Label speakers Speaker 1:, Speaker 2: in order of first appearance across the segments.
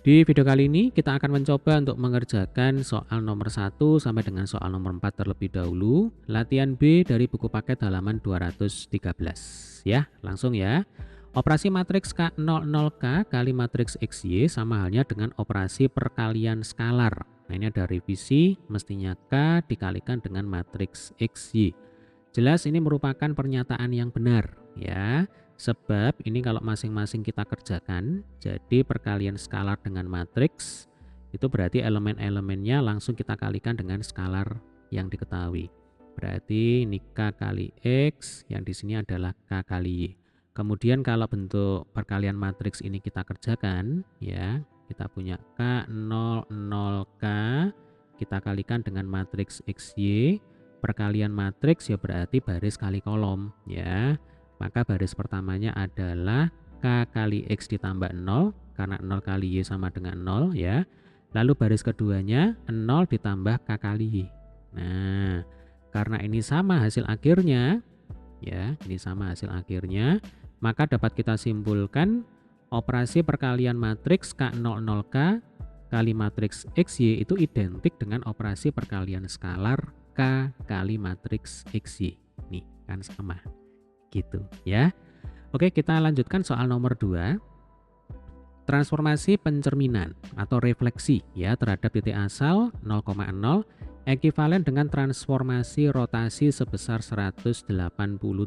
Speaker 1: Di video kali ini kita akan mencoba untuk mengerjakan soal nomor 1 sampai dengan soal nomor 4 terlebih dahulu. Latihan B dari buku paket halaman 213. Ya, langsung ya. Operasi matriks K00K kali matriks XY sama halnya dengan operasi perkalian skalar. Nah, ini ada revisi, mestinya K dikalikan dengan matriks XY. Jelas ini merupakan pernyataan yang benar ya. Sebab ini kalau masing-masing kita kerjakan, jadi perkalian skalar dengan matriks, itu berarti elemen-elemennya langsung kita kalikan dengan skalar yang diketahui. Berarti ini K kali X, yang di sini adalah K kali Y. Kemudian kalau bentuk perkalian matriks ini kita kerjakan, ya, kita punya K00K, kita kalikan dengan matriks XY, perkalian matriks ya berarti baris kali kolom, ya. Maka baris pertamanya adalah K kali X ditambah 0, karena 0 kali Y sama dengan 0 ya. Lalu baris keduanya 0 ditambah K kali Y. Nah, karena ini sama hasil akhirnya, ya, ini sama hasil akhirnya, maka dapat kita simpulkan operasi perkalian matriks K00K kali matriks XY itu identik dengan operasi perkalian skalar K kali matriks XY. Nih, kan sama. Gitu ya. Oke, kita lanjutkan soal nomor 2. Transformasi pencerminan atau refleksi ya terhadap titik asal 0,0 ekivalen dengan transformasi rotasi sebesar 180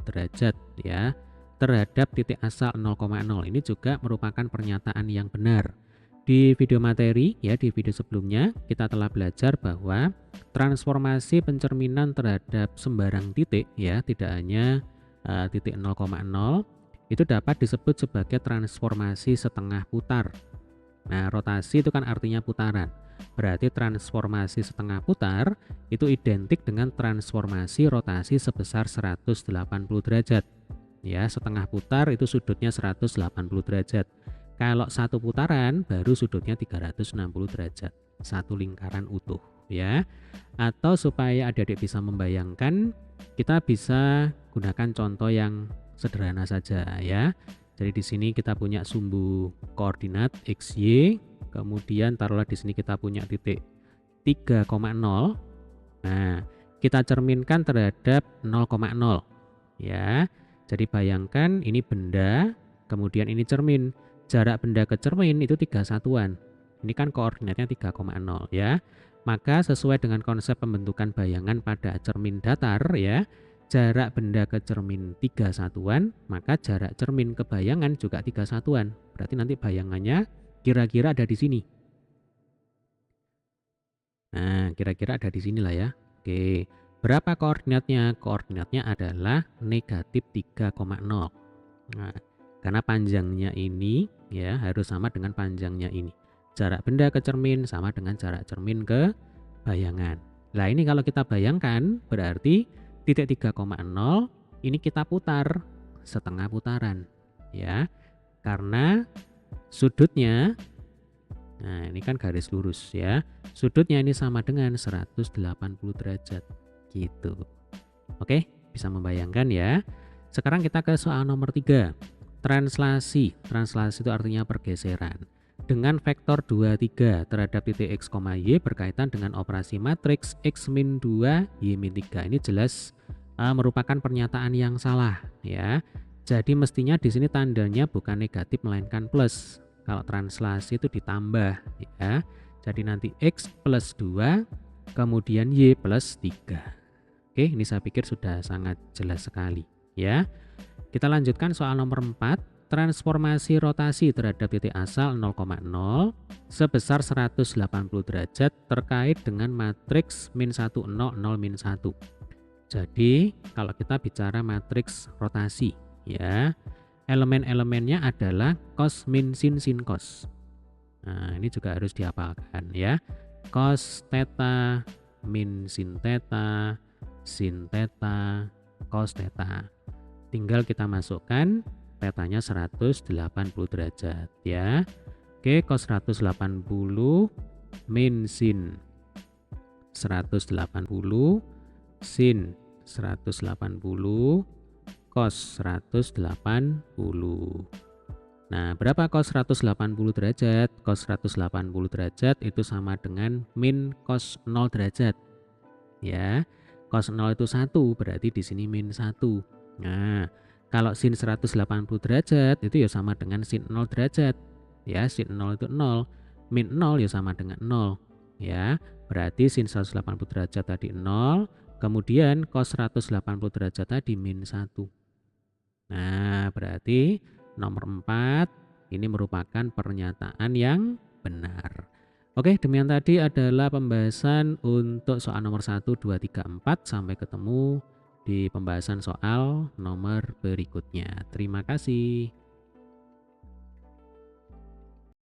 Speaker 1: derajat ya terhadap titik asal 0,0. Ini juga merupakan pernyataan yang benar. Di video materi ya, di video sebelumnya kita telah belajar bahwa transformasi pencerminan terhadap sembarang titik ya, tidak hanya titik 0,0 itu dapat disebut sebagai transformasi setengah putar. Nah, rotasi itu kan artinya putaran. Berarti transformasi setengah putar itu identik dengan transformasi rotasi sebesar 180 derajat. Ya, setengah putar itu sudutnya 180 derajat. Kalau satu putaran baru sudutnya 360 derajat. Satu lingkaran utuh ya. Atau supaya adik-adik bisa membayangkan, kita bisa gunakan contoh yang sederhana saja ya. Jadi di sini kita punya sumbu koordinat XY, kemudian taruhlah di sini kita punya titik 3,0. Nah, kita cerminkan terhadap 0,0 ya. Jadi bayangkan ini benda, kemudian ini cermin. Jarak benda ke cermin itu 3 satuan. Ini kan koordinatnya 3,0 ya. Maka sesuai dengan konsep pembentukan bayangan pada cermin datar ya, jarak benda ke cermin 3 satuan, maka jarak cermin ke bayangan juga 3 satuan. Berarti nanti bayangannya kira-kira ada di sini. Nah, kira-kira ada di sini lah ya. Oke, berapa koordinatnya? Koordinatnya adalah negatif 3,0. Nah, karena panjangnya ini ya harus sama dengan panjangnya ini. Jarak benda ke cermin sama dengan jarak cermin ke bayangan. Nah, ini kalau kita bayangkan berarti titik 3,0 ini kita putar setengah putaran ya. Karena sudutnya, nah ini kan garis lurus ya. Sudutnya ini sama dengan 180 derajat gitu. Oke, bisa membayangkan ya. Sekarang kita ke soal nomor 3. Translasi. Translasi itu artinya pergeseran. Dengan vektor 2, 3 terhadap titik X, Y berkaitan dengan operasi matriks X-2, Y-3. Ini jelas merupakan pernyataan yang salah ya. Jadi mestinya di sini tandanya bukan negatif melainkan plus. Kalau translasi itu ditambah ya. Jadi nanti X plus 2 kemudian Y plus 3. Oke, ini saya pikir sudah sangat jelas sekali ya. Kita lanjutkan soal nomor 4. Transformasi rotasi terhadap titik asal 0,0 sebesar 180 derajat terkait dengan matriks min 1, 0, 0, min 1. Jadi kalau kita bicara matriks rotasi ya, elemen-elemennya adalah cos, min, sin, sin, cos. Nah, ini juga harus dihafalkan ya. Cos theta, min sin theta, sin theta, cos theta. Tinggal kita masukkan petanya 180 derajat ya. Oke, cos 180 min sin 180 sin 180 cos 180. Nah, berapa cos 180 derajat? Cos 180 derajat itu sama dengan min cos 0 derajat. Ya, cos 0 itu 1, berarti di sini min 1. Nah, kalau sin 180 derajat itu ya sama dengan sin 0 derajat. Ya, sin 0 itu 0. Min 0 ya sama dengan 0. Ya, berarti sin 180 derajat tadi 0, kemudian cos 180 derajat tadi min 1. Nah, berarti nomor 4 ini merupakan pernyataan yang benar. Oke, demikian tadi adalah pembahasan untuk soal nomor 1, 2, 3, 4. Sampai ketemu di pembahasan soal nomor berikutnya. Terima kasih.